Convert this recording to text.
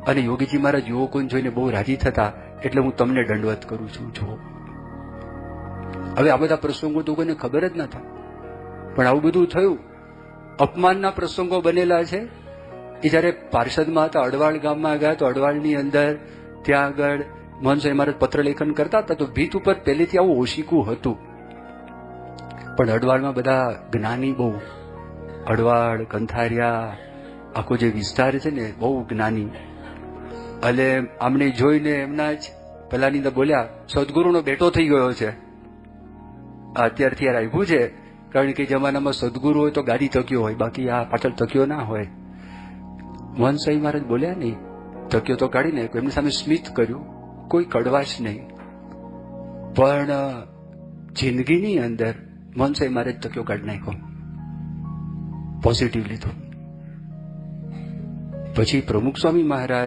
અને યોગીજી મહારાજ યુવકોને જોઈને બહુ રાજી થતા, એટલે હું તમને દંડવત કરું છું. જો હવે આ બધા પ્રસંગો તો કોઈને ખબર જ ન થાય, પણ આવું બધું થયું. અપમાનના પ્રસંગો બનેલા છે. એ જયારે પાર્ષદમાં હતા, અડવાળ ગામમાં ગયા તો અડવાળની અંદર ત્યાં આગળ મોહન સ્વામી મહારાજ પત્રલેખન કરતા હતા, તો ભીત ઉપર પહેલેથી આવું ઓશિકું હતું. પણ અડવાળમાં બધા જ્ઞાની બહુ, અડવાળ કંથારિયા આખો જે વિસ્તાર છે ને બહુ જ્ઞાની. એટલે આમને જોઈને એમના જ પેલાની અંદર બોલ્યા, સદગુરુનો બેટો થઈ ગયો છે. અત્યારથી યાર આવ્યું છે, કારણ કે જમાનામાં સદગુરુ હોય તો ગાડી તક્યો હોય, બાકી આ પાછળ તક્યો ના હોય. મોહન સ્વામી મહારાજ બોલ્યા નહીં, તક્યો તો કાઢીને એમની સામે સ્મિત કર્યું, કોઈ કડવાશ નહીં. પણ જિંદગીની અંદર મોહન સ્વામી મહારાજ તક્યો કાઢી નાખ્યો, પોઝિટિવ લીધું. પછી પ્રમુખ સ્વામી મહારાજ